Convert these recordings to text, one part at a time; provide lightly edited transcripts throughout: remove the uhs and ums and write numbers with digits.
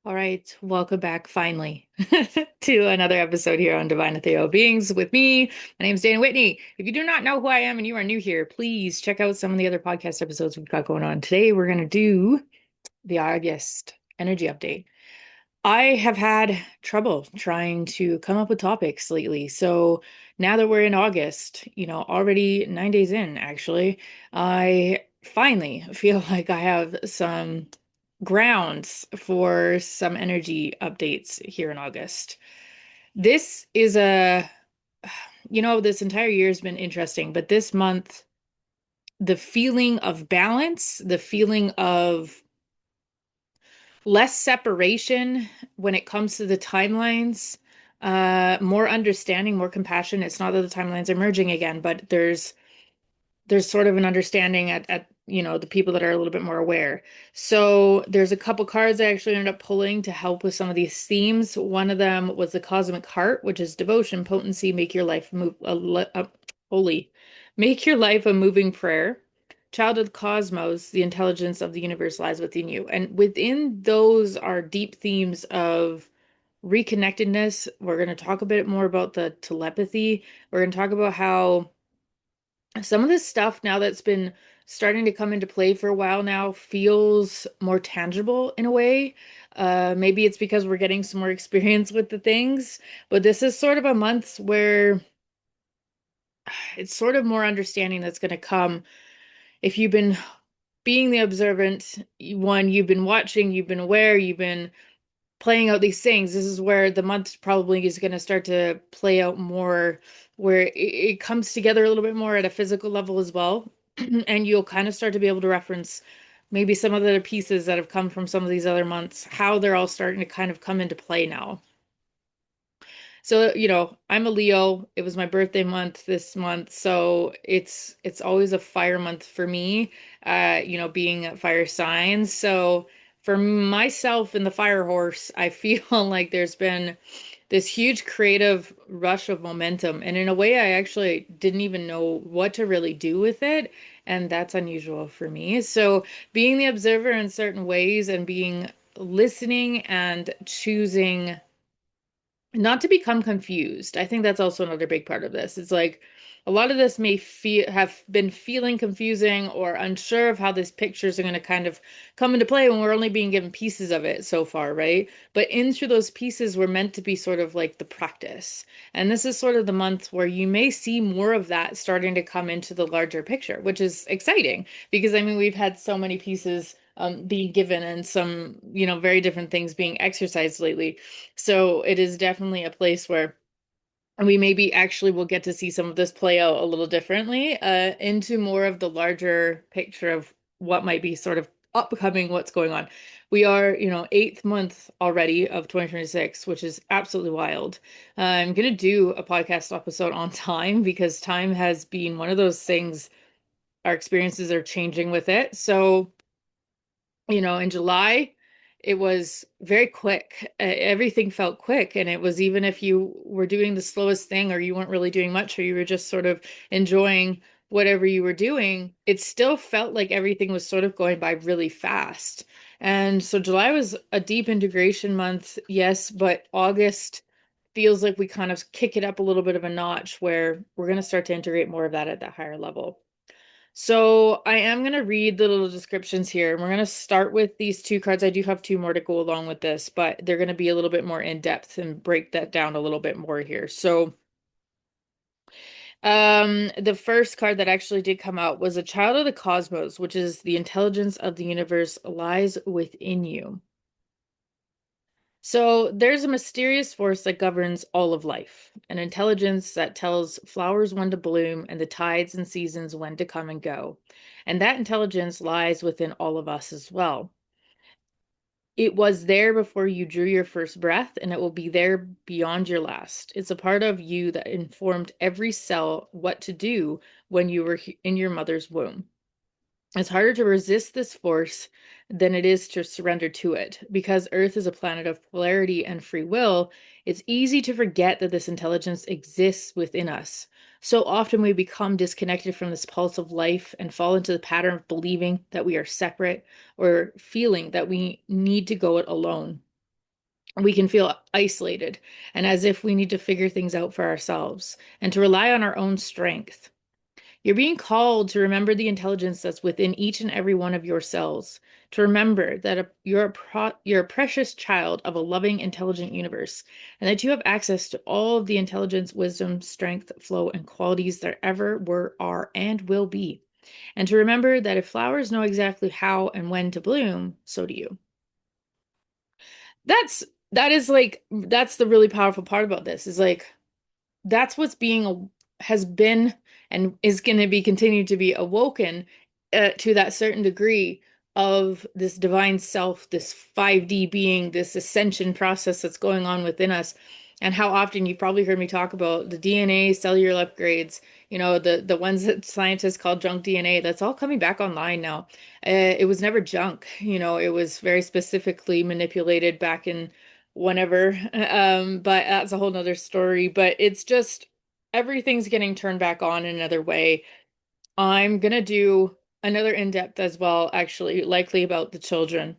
All right, welcome back finally to another episode here on Divine Ethereal Beings with me. My name is Dana Whitney. If you do not know who I am and you are new here, please check out some of the other podcast episodes we've got going on. Today, we're going to do the August energy update. I have had trouble trying to come up with topics lately. So now that we're in August, already 9 days in, actually, I finally feel like I have some grounds for some energy updates here in August. This is this entire year has been interesting, but this month, the feeling of balance, the feeling of less separation when it comes to the timelines, more understanding, more compassion. It's not that the timelines are merging again, but there's sort of an understanding at the people that are a little bit more aware. So there's a couple cards I actually ended up pulling to help with some of these themes. One of them was the Cosmic Heart, which is devotion, potency, make your life move holy, make your life a moving prayer. Child of the cosmos, the intelligence of the universe lies within you. And within those are deep themes of reconnectedness. We're going to talk a bit more about the telepathy. We're going to talk about how some of this stuff now that's been starting to come into play for a while now feels more tangible in a way. Maybe it's because we're getting some more experience with the things, but this is sort of a month where it's sort of more understanding that's going to come if you've been being the observant one, you've been watching, you've been aware, you've been playing out these things. This is where the month probably is going to start to play out more, where it comes together a little bit more at a physical level as well. And you'll kind of start to be able to reference maybe some of the pieces that have come from some of these other months, how they're all starting to kind of come into play now. So, I'm a Leo. It was my birthday month this month, so it's always a fire month for me, being a fire sign. So for myself in the fire horse, I feel like there's been this huge creative rush of momentum. And in a way, I actually didn't even know what to really do with it. And that's unusual for me. So being the observer in certain ways and being listening and choosing not to become confused. I think that's also another big part of this. It's like a lot of this may feel have been feeling confusing or unsure of how these pictures are going to kind of come into play when we're only being given pieces of it so far, right? But into those pieces were meant to be sort of like the practice. And this is sort of the month where you may see more of that starting to come into the larger picture, which is exciting because I mean we've had so many pieces being given and some, very different things being exercised lately. So it is definitely a place where we maybe actually will get to see some of this play out a little differently, into more of the larger picture of what might be sort of upcoming, what's going on. We are, eighth month already of 2026, which is absolutely wild. I'm gonna do a podcast episode on time because time has been one of those things, our experiences are changing with it. So in July, it was very quick. Everything felt quick. And it was even if you were doing the slowest thing or you weren't really doing much or you were just sort of enjoying whatever you were doing, it still felt like everything was sort of going by really fast. And so July was a deep integration month, yes, but August feels like we kind of kick it up a little bit of a notch where we're going to start to integrate more of that at that higher level. So I am going to read the little descriptions here. And we're going to start with these two cards. I do have two more to go along with this, but they're going to be a little bit more in depth and break that down a little bit more here. So the first card that actually did come out was a child of the cosmos, which is the intelligence of the universe lies within you. So there's a mysterious force that governs all of life, an intelligence that tells flowers when to bloom and the tides and seasons when to come and go. And that intelligence lies within all of us as well. It was there before you drew your first breath, and it will be there beyond your last. It's a part of you that informed every cell what to do when you were in your mother's womb. It's harder to resist this force than it is to surrender to it. Because Earth is a planet of polarity and free will, it's easy to forget that this intelligence exists within us. So often we become disconnected from this pulse of life and fall into the pattern of believing that we are separate or feeling that we need to go it alone. we can feel isolated and as if we need to figure things out for ourselves and to rely on our own strength. You're being called to remember the intelligence that's within each and every one of your cells, to remember that you're a precious child of a loving, intelligent universe, and that you have access to all of the intelligence, wisdom, strength, flow, and qualities that ever were, are, and will be. And to remember that if flowers know exactly how and when to bloom, so do you. That's that is like that's the really powerful part about this is like that's what's being has been and is going to be continued to be awoken to that certain degree of this divine self, this 5D being, this ascension process that's going on within us. And how often you've probably heard me talk about the DNA cellular upgrades, the ones that scientists call junk DNA, that's all coming back online now. It was never junk, it was very specifically manipulated back in whenever. But that's a whole nother story. But it's just everything's getting turned back on in another way. I'm gonna do another in-depth as well, actually, likely about the children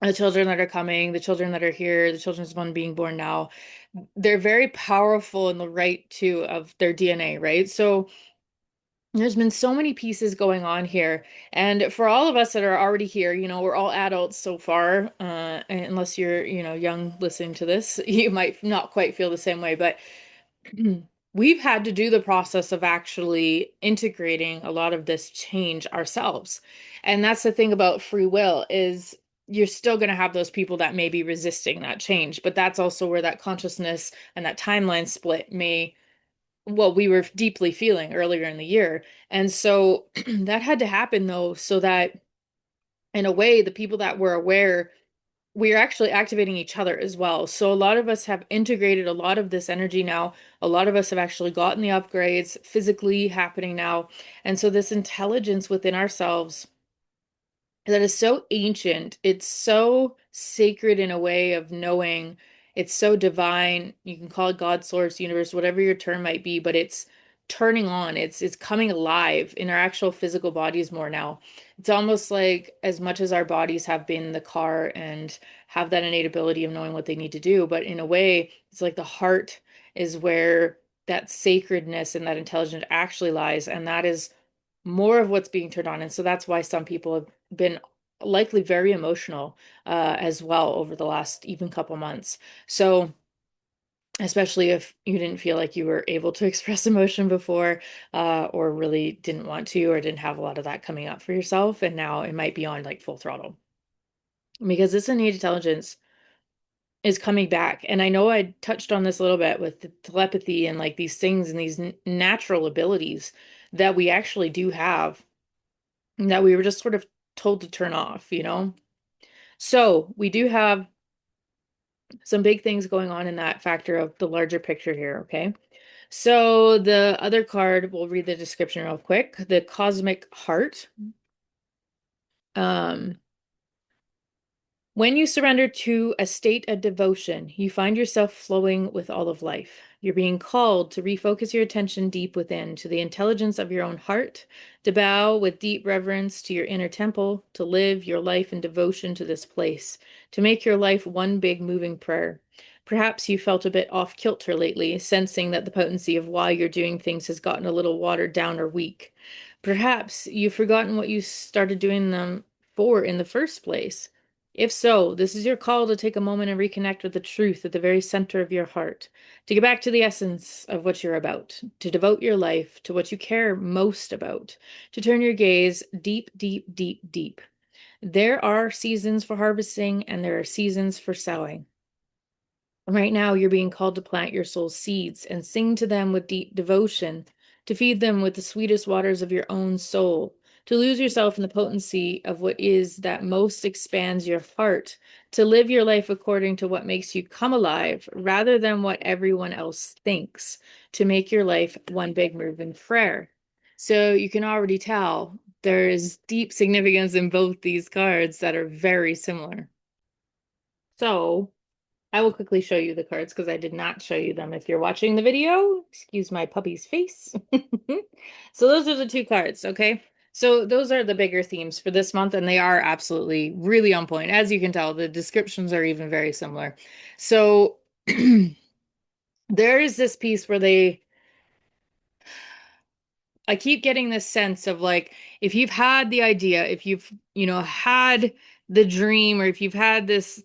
that are coming, the children that are here, the children's one being born now. They're very powerful in the right too of their DNA, right? So there's been so many pieces going on here. And for all of us that are already here, we're all adults so far, unless you're, young listening to this, you might not quite feel the same way, but we've had to do the process of actually integrating a lot of this change ourselves. And that's the thing about free will is you're still going to have those people that may be resisting that change, but that's also where that consciousness and that timeline split we were deeply feeling earlier in the year. And so that had to happen though, so that in a way, the people that were aware, we are actually activating each other as well. So a lot of us have integrated a lot of this energy now. A lot of us have actually gotten the upgrades physically happening now. And so this intelligence within ourselves that is so ancient. It's so sacred in a way of knowing. It's so divine. You can call it God, source, universe, whatever your term might be, but it's turning on. It's coming alive in our actual physical bodies more now. It's almost like as much as our bodies have been the car and have that innate ability of knowing what they need to do, but in a way, it's like the heart is where that sacredness and that intelligence actually lies, and that is more of what's being turned on. And so that's why some people have been likely very emotional as well over the last even couple months. So especially if you didn't feel like you were able to express emotion before, or really didn't want to, or didn't have a lot of that coming up for yourself. And now it might be on like full throttle because this innate intelligence is coming back. And I know I touched on this a little bit with the telepathy and like these things and these natural abilities that we actually do have that we were just sort of told to turn off. So we do have some big things going on in that factor of the larger picture here, okay? So the other card, we'll read the description real quick. The Cosmic Heart. Um, When you surrender to a state of devotion, you find yourself flowing with all of life. You're being called to refocus your attention deep within, to the intelligence of your own heart, to bow with deep reverence to your inner temple, to live your life in devotion to this place, to make your life one big moving prayer. Perhaps you felt a bit off kilter lately, sensing that the potency of why you're doing things has gotten a little watered down or weak. Perhaps you've forgotten what you started doing them for in the first place. If so, this is your call to take a moment and reconnect with the truth at the very center of your heart, to get back to the essence of what you're about, to devote your life to what you care most about, to turn your gaze deep, deep, deep, deep. There are seasons for harvesting and there are seasons for sowing. Right now, you're being called to plant your soul's seeds and sing to them with deep devotion, to feed them with the sweetest waters of your own soul, to lose yourself in the potency of what is that most expands your heart, to live your life according to what makes you come alive rather than what everyone else thinks, to make your life one big move in prayer. So you can already tell there is deep significance in both these cards that are very similar. So I will quickly show you the cards because I did not show you them if you're watching the video. Excuse my puppy's face. So those are the two cards, okay? So those are the bigger themes for this month, and they are absolutely really on point. As you can tell, the descriptions are even very similar. So there is this piece where I keep getting this sense of like, if you've had the idea, if you've, had the dream, or if you've had this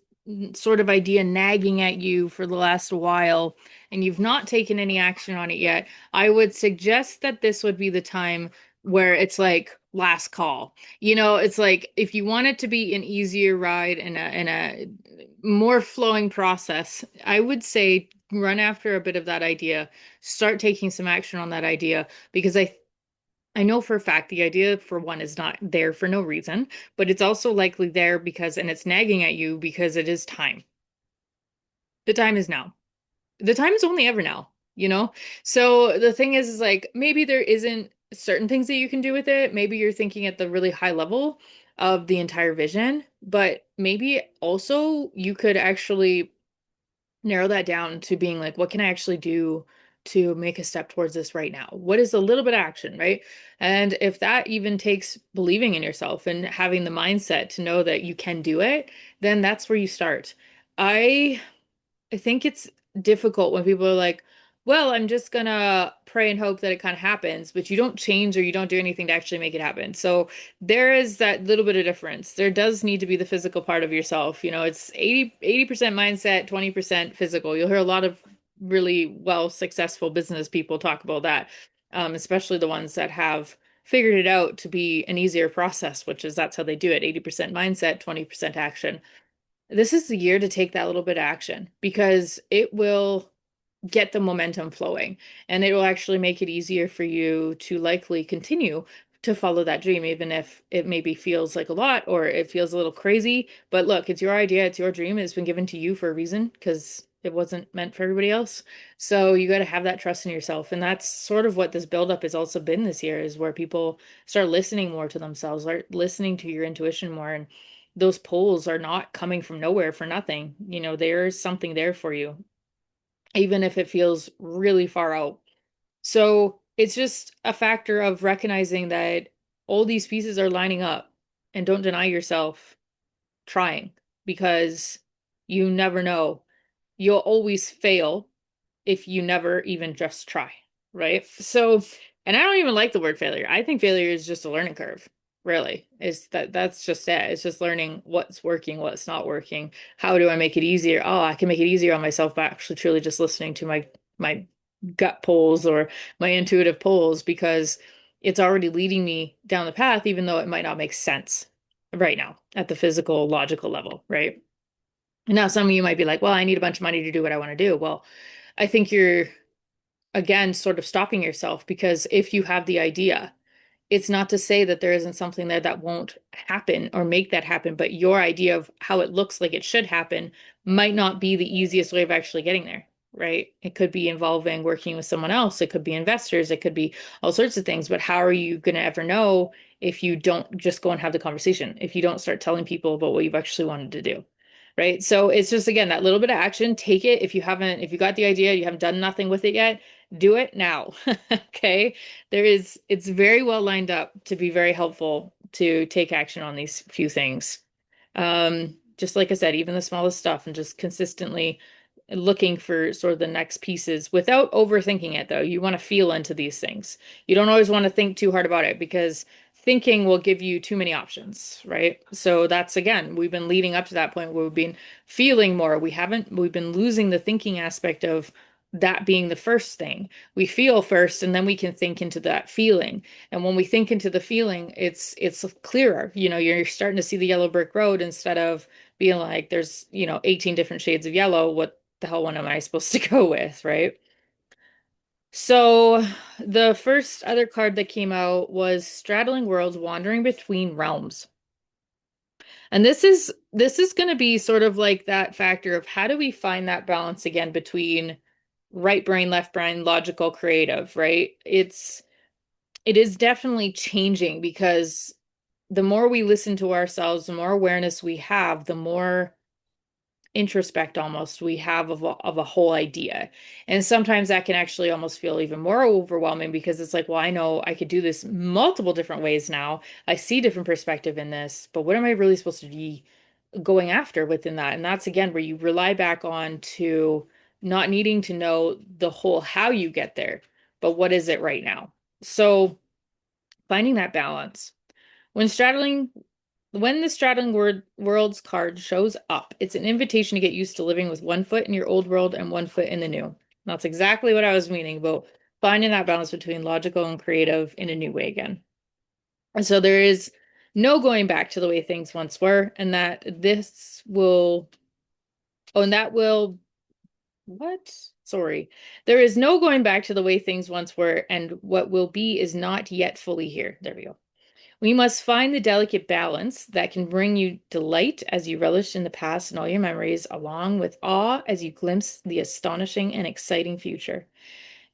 sort of idea nagging at you for the last while and you've not taken any action on it yet, I would suggest that this would be the time where it's like last call. It's like if you want it to be an easier ride and a more flowing process, I would say run after a bit of that idea, start taking some action on that idea because I know for a fact the idea for one is not there for no reason, but it's also likely there because, and it's nagging at you because it is time. The time is now. The time is only ever now, you know? So the thing is like maybe there isn't certain things that you can do with it. Maybe you're thinking at the really high level of the entire vision, but maybe also you could actually narrow that down to being like, what can I actually do to make a step towards this right now? What is a little bit of action, right? And if that even takes believing in yourself and having the mindset to know that you can do it, then that's where you start. I I think it's difficult when people are like, well, I'm just gonna pray and hope that it kind of happens, but you don't change or you don't do anything to actually make it happen. So there is that little bit of difference. There does need to be the physical part of yourself. It's 80% mindset, 20% physical. You'll hear a lot of really well successful business people talk about that, especially the ones that have figured it out to be an easier process, which is that's how they do it, 80% mindset, 20% action. This is the year to take that little bit of action because it will get the momentum flowing and it will actually make it easier for you to likely continue to follow that dream, even if it maybe feels like a lot or it feels a little crazy. But look, it's your idea, it's your dream, it's been given to you for a reason because it wasn't meant for everybody else. So you got to have that trust in yourself. And that's sort of what this buildup has also been this year is where people start listening more to themselves, start listening to your intuition more. And those polls are not coming from nowhere for nothing. There's something there for you, even if it feels really far out. So it's just a factor of recognizing that all these pieces are lining up and don't deny yourself trying because you never know. You'll always fail if you never even just try, right? So, and I don't even like the word failure. I think failure is just a learning curve, really. That's just it. It's just learning what's working, what's not working. How do I make it easier? Oh, I can make it easier on myself by actually truly just listening to my gut pulls or my intuitive pulls because it's already leading me down the path, even though it might not make sense right now at the physical, logical level, right? And now some of you might be like, well, I need a bunch of money to do what I want to do. Well, I think you're again sort of stopping yourself because if you have the idea, it's not to say that there isn't something there that won't happen or make that happen, but your idea of how it looks like it should happen might not be the easiest way of actually getting there, right? It could be involving working with someone else, it could be investors, it could be all sorts of things, but how are you going to ever know if you don't just go and have the conversation, if you don't start telling people about what you've actually wanted to do? Right. So it's just, again, that little bit of action. Take it. If you got the idea, you haven't done nothing with it yet, do it now. Okay. It's very well lined up to be very helpful to take action on these few things. Just like I said, even the smallest stuff and just consistently looking for sort of the next pieces without overthinking it, though. You want to feel into these things. You don't always want to think too hard about it because thinking will give you too many options, right? So that's again, we've been leading up to that point where we've been feeling more. We've been losing the thinking aspect of that being the first thing. We feel first and then we can think into that feeling. And when we think into the feeling, it's clearer. You're starting to see the yellow brick road instead of being like there's, 18 different shades of yellow. What the hell one am I supposed to go with, right? So the first other card that came out was Straddling Worlds, Wandering Between Realms. And this is going to be sort of like that factor of how do we find that balance again between right brain, left brain, logical, creative, right? It is definitely changing because the more we listen to ourselves, the more awareness we have, the more introspect almost we have of a whole idea. And sometimes that can actually almost feel even more overwhelming because it's like, well, I know I could do this multiple different ways now. I see different perspective in this, but what am I really supposed to be going after within that? And that's again where you rely back on to not needing to know the whole how you get there, but what is it right now? So finding that balance. When straddling when the straddling worlds card shows up, it's an invitation to get used to living with one foot in your old world and one foot in the new. That's exactly what I was meaning about finding that balance between logical and creative in a new way again. And so there is no going back to the way things once were, and that this will, oh, and that will, what? Sorry. There is no going back to the way things once were, and what will be is not yet fully here. There we go. We must find the delicate balance that can bring you delight as you relish in the past and all your memories, along with awe as you glimpse the astonishing and exciting future.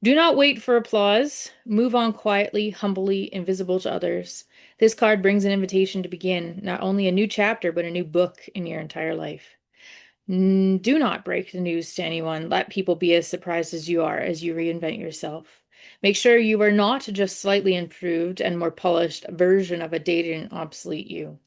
Do not wait for applause. Move on quietly, humbly, invisible to others. This card brings an invitation to begin not only a new chapter, but a new book in your entire life. Do not break the news to anyone. Let people be as surprised as you are as you reinvent yourself. Make sure you are not just slightly improved and more polished version of a dated and obsolete you.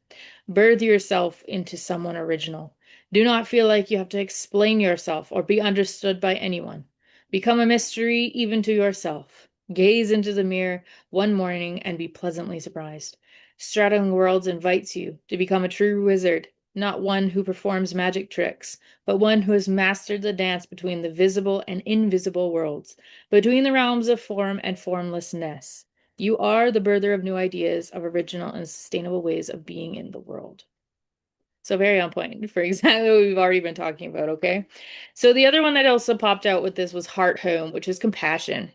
Birth yourself into someone original. Do not feel like you have to explain yourself or be understood by anyone. Become a mystery even to yourself. Gaze into the mirror one morning and be pleasantly surprised. Straddling Worlds invites you to become a true wizard, not one who performs magic tricks, but one who has mastered the dance between the visible and invisible worlds, between the realms of form and formlessness. You are the birther of new ideas, of original and sustainable ways of being in the world. So very on point for exactly what we've already been talking about, okay? So the other one that also popped out with this was heart home, which is compassion.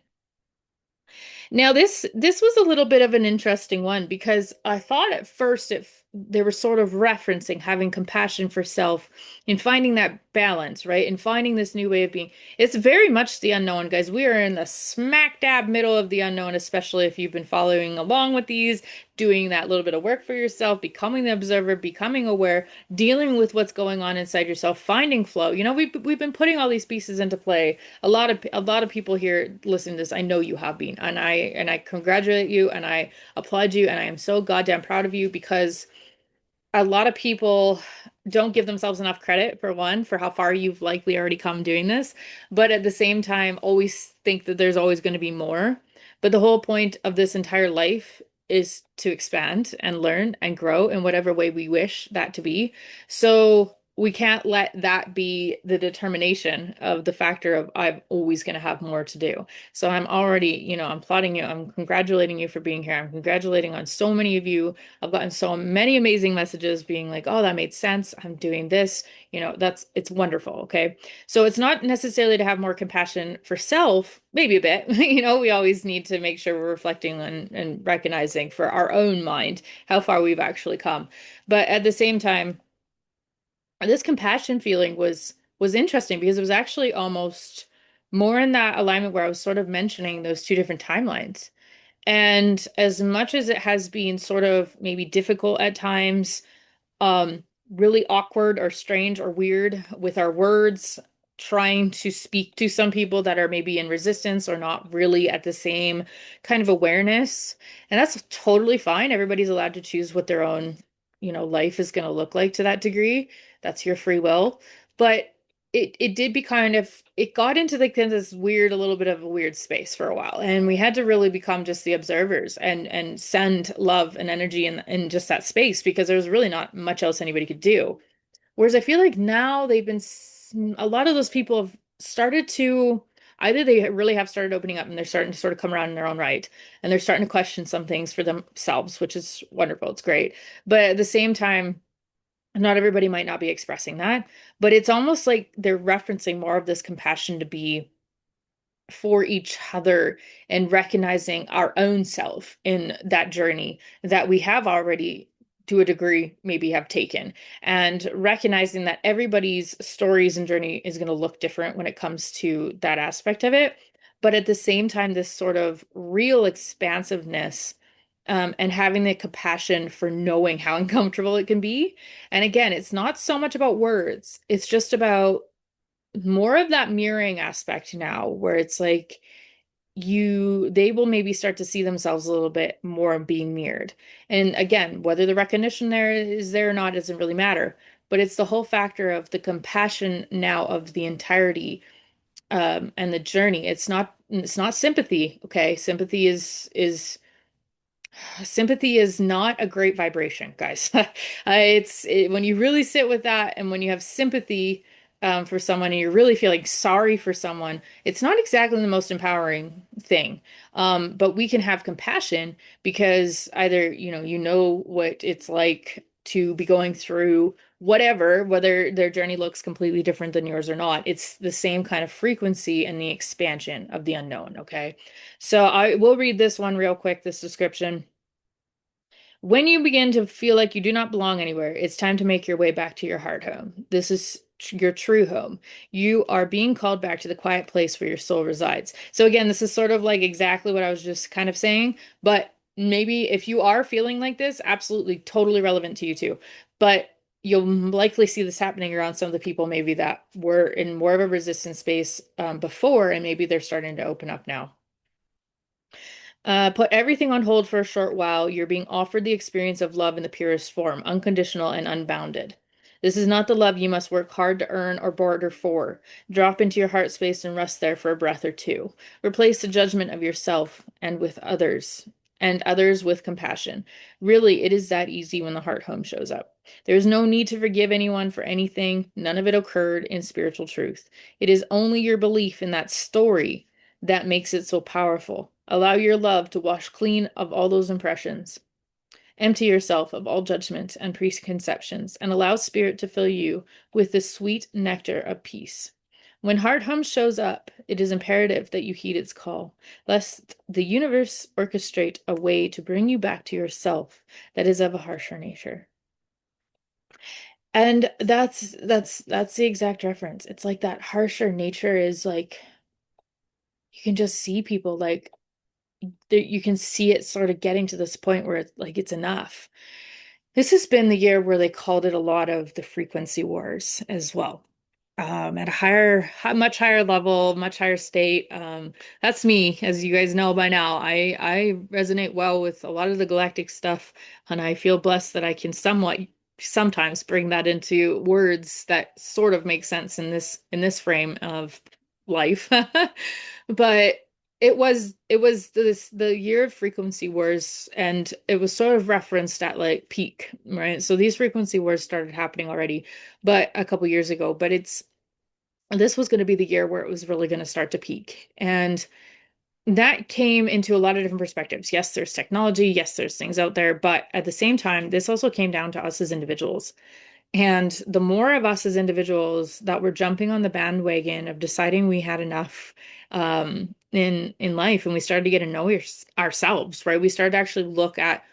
Now this was a little bit of an interesting one because I thought at first they were sort of referencing having compassion for self and finding that balance, right? And finding this new way of being. It's very much the unknown, guys. We are in the smack dab middle of the unknown, especially if you've been following along with these, doing that little bit of work for yourself, becoming the observer, becoming aware, dealing with what's going on inside yourself, finding flow. You know, we've been putting all these pieces into play. A lot of people here listening to this, I know you have been, and I congratulate you and I applaud you and I am so goddamn proud of you because a lot of people don't give themselves enough credit for one, for how far you've likely already come doing this, but at the same time, always think that there's always going to be more. But the whole point of this entire life is to expand and learn and grow in whatever way we wish that to be. So we can't let that be the determination of the factor of I'm always going to have more to do. So I'm already, I'm applauding you. I'm congratulating you for being here. I'm congratulating on so many of you. I've gotten so many amazing messages being like, oh, that made sense. I'm doing this. It's wonderful. Okay. So it's not necessarily to have more compassion for self, maybe a bit. We always need to make sure we're reflecting and recognizing for our own mind how far we've actually come. But at the same time, this compassion feeling was interesting because it was actually almost more in that alignment where I was sort of mentioning those two different timelines. And as much as it has been sort of maybe difficult at times, um, really awkward or strange or weird with our words, trying to speak to some people that are maybe in resistance or not really at the same kind of awareness. And that's totally fine. Everybody's allowed to choose what their own, life is going to look like to that degree. That's your free will. But it did be it got into kind of this weird, a little bit of a weird space for a while. And we had to really become just the observers and send love and energy in just that space because there was really not much else anybody could do. Whereas I feel like now a lot of those people have started to, either they really have started opening up and they're starting to sort of come around in their own right. And they're starting to question some things for themselves, which is wonderful. It's great. But at the same time, not everybody might not be expressing that, but it's almost like they're referencing more of this compassion to be for each other and recognizing our own self in that journey that we have already to a degree maybe have taken, and recognizing that everybody's stories and journey is going to look different when it comes to that aspect of it, but at the same time this sort of real expansiveness and having the compassion for knowing how uncomfortable it can be. And again, it's not so much about words, it's just about more of that mirroring aspect now, where it's like they will maybe start to see themselves a little bit more being mirrored. And again, whether the recognition there or not doesn't really matter, but it's the whole factor of the compassion now of the entirety, and the journey. It's not sympathy. Okay, sympathy is not a great vibration, guys. When you really sit with that, and when you have sympathy for someone, and you're really feeling sorry for someone, it's not exactly the most empowering thing. But we can have compassion because either, you know what it's like to be going through whatever, whether their journey looks completely different than yours or not. It's the same kind of frequency and the expansion of the unknown. Okay. So I will read this one real quick, this description. When you begin to feel like you do not belong anywhere, it's time to make your way back to your heart home. This is your true home. You are being called back to the quiet place where your soul resides. So again, this is sort of like exactly what I was just kind of saying, but maybe if you are feeling like this, absolutely totally relevant to you too. But you'll likely see this happening around some of the people maybe that were in more of a resistance space before, and maybe they're starting to open up now. Put everything on hold for a short while. You're being offered the experience of love in the purest form, unconditional and unbounded. This is not the love you must work hard to earn or barter for. Drop into your heart space and rest there for a breath or two. Replace the judgment of yourself and others with compassion. Really, it is that easy when the heart home shows up. There's no need to forgive anyone for anything. None of it occurred in spiritual truth. It is only your belief in that story that makes it so powerful. Allow your love to wash clean of all those impressions. Empty yourself of all judgment and preconceptions, and allow spirit to fill you with the sweet nectar of peace. When heart hum shows up, it is imperative that you heed its call, lest the universe orchestrate a way to bring you back to yourself that is of a harsher nature. And that's the exact reference. It's like that harsher nature is like you can just see people like you can see it sort of getting to this point where it's like it's enough. This has been the year where they called it a lot of the frequency wars as well. At a much higher level, much higher state. That's me, as you guys know by now. I resonate well with a lot of the galactic stuff, and I feel blessed that I can sometimes bring that into words that sort of make sense in this frame of life. But it was the year of frequency wars, and it was sort of referenced at like peak, right? So these frequency wars started happening already, but a couple years ago. But this was going to be the year where it was really going to start to peak, and that came into a lot of different perspectives. Yes, there's technology. Yes, there's things out there, but at the same time, this also came down to us as individuals. And the more of us as individuals that were jumping on the bandwagon of deciding we had enough in life, and we started to get to know ourselves, right? We started to actually look at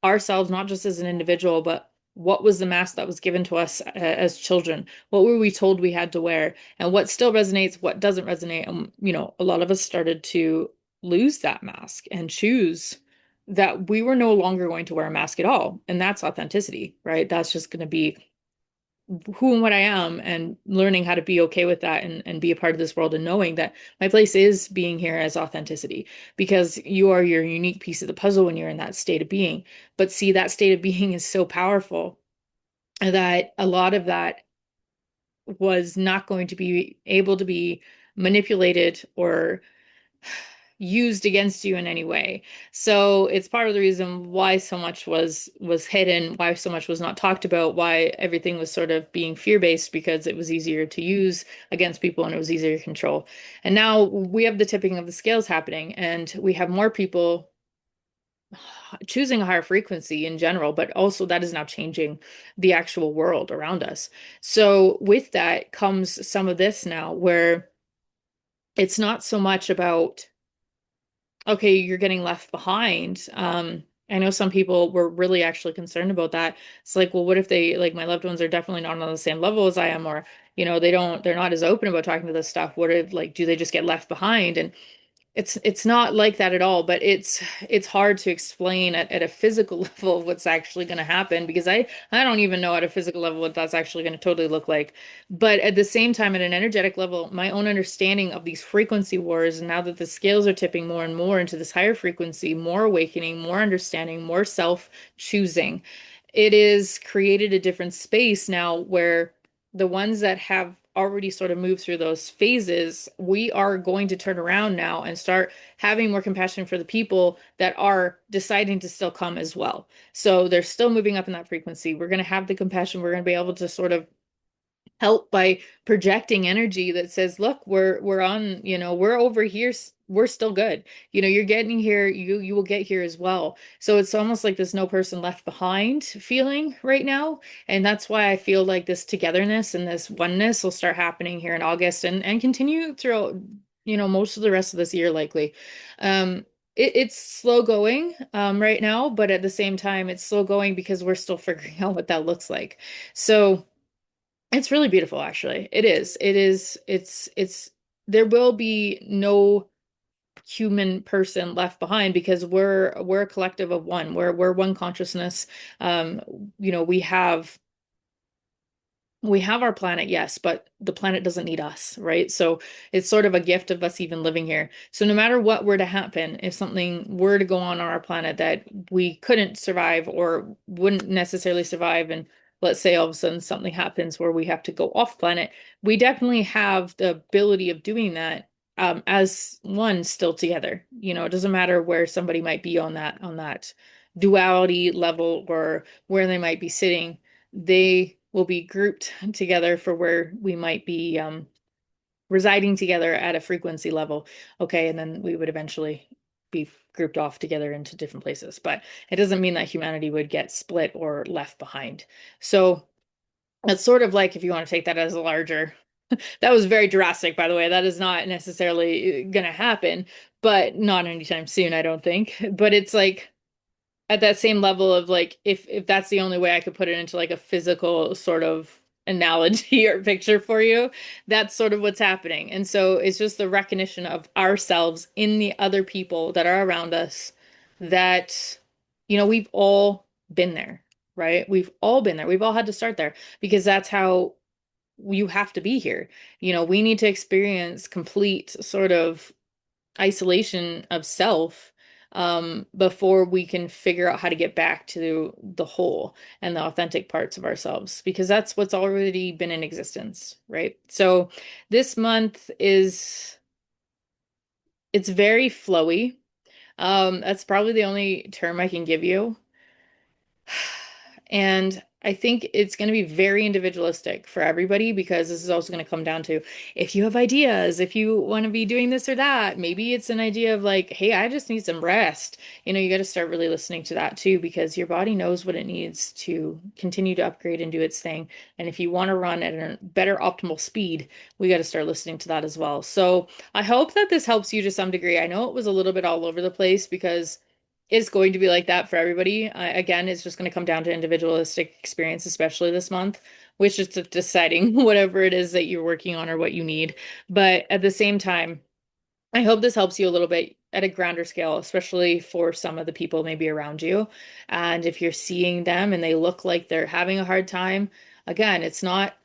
ourselves not just as an individual, but what was the mask that was given to us as children? What were we told we had to wear? And what still resonates, what doesn't resonate? And, a lot of us started to lose that mask and choose that we were no longer going to wear a mask at all. And that's authenticity, right? That's just going to be who and what I am, and learning how to be okay with that, and be a part of this world, and knowing that my place is being here as authenticity, because you are your unique piece of the puzzle when you're in that state of being. But see, that state of being is so powerful that a lot of that was not going to be able to be manipulated or used against you in any way. So it's part of the reason why so much was hidden, why so much was not talked about, why everything was sort of being fear-based, because it was easier to use against people and it was easier to control. And now we have the tipping of the scales happening, and we have more people choosing a higher frequency in general, but also that is now changing the actual world around us. So with that comes some of this now, where it's not so much about, okay, you're getting left behind. I know some people were really actually concerned about that. It's like, well, what if like my loved ones are definitely not on the same level as I am, or they're not as open about talking to this stuff. What if, like, do they just get left behind? And It's not like that at all, but it's hard to explain at a physical level what's actually going to happen because I don't even know at a physical level what that's actually going to totally look like. But at the same time, at an energetic level, my own understanding of these frequency wars, and now that the scales are tipping more and more into this higher frequency, more awakening, more understanding, more self-choosing, it is created a different space now where the ones that have already sort of moved through those phases, we are going to turn around now and start having more compassion for the people that are deciding to still come as well. So they're still moving up in that frequency. We're going to have the compassion. We're going to be able to sort of help by projecting energy that says, look, we're on, we're over here, we're still good. You're getting here, you will get here as well. So it's almost like there's no person left behind feeling right now. And that's why I feel like this togetherness and this oneness will start happening here in August and continue throughout, most of the rest of this year likely. It's slow going right now, but at the same time, it's slow going because we're still figuring out what that looks like. So it's really beautiful, actually. It is. It is. There will be no human person left behind because we're a collective of one. We're one consciousness. Um, we have our planet, yes, but the planet doesn't need us, right? So it's sort of a gift of us even living here. So no matter what were to happen, if something were to go on our planet that we couldn't survive or wouldn't necessarily survive, and let's say all of a sudden something happens where we have to go off planet, we definitely have the ability of doing that as one still together. It doesn't matter where somebody might be on that duality level or where they might be sitting, they will be grouped together for where we might be residing together at a frequency level. Okay, and then we would eventually be grouped off together into different places. But it doesn't mean that humanity would get split or left behind. So it's sort of like if you want to take that as a larger, that was very drastic, by the way. That is not necessarily going to happen, but not anytime soon, I don't think. But it's like at that same level of like if that's the only way I could put it into like a physical sort of analogy or picture for you, that's sort of what's happening. And so it's just the recognition of ourselves in the other people that are around us that we've all been there, right? We've all been there. We've all had to start there because that's how you have to be here. We need to experience complete sort of isolation of self before we can figure out how to get back to the whole and the authentic parts of ourselves, because that's what's already been in existence, right? So this month it's very flowy. That's probably the only term I can give you. And I think it's going to be very individualistic for everybody because this is also going to come down to if you have ideas, if you want to be doing this or that, maybe it's an idea of like, hey, I just need some rest. You got to start really listening to that too because your body knows what it needs to continue to upgrade and do its thing. And if you want to run at a better optimal speed, we got to start listening to that as well. So I hope that this helps you to some degree. I know it was a little bit all over the place because it's going to be like that for everybody. Again, it's just going to come down to individualistic experience, especially this month, which is deciding whatever it is that you're working on or what you need. But at the same time, I hope this helps you a little bit at a grander scale, especially for some of the people maybe around you. And if you're seeing them and they look like they're having a hard time, again, it's not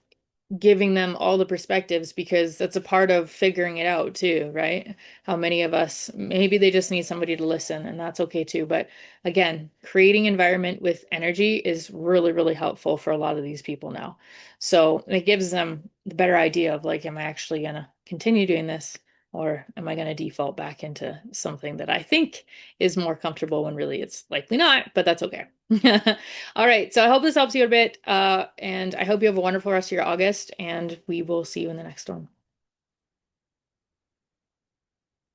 giving them all the perspectives because that's a part of figuring it out too, right? How many of us, maybe they just need somebody to listen and that's okay too. But again, creating environment with energy is really, really helpful for a lot of these people now. So it gives them the better idea of like, am I actually going to continue doing this? Or am I going to default back into something that I think is more comfortable when really it's likely not, but that's okay. All right. So I hope this helps you a bit. And I hope you have a wonderful rest of your August, and we will see you in the next one.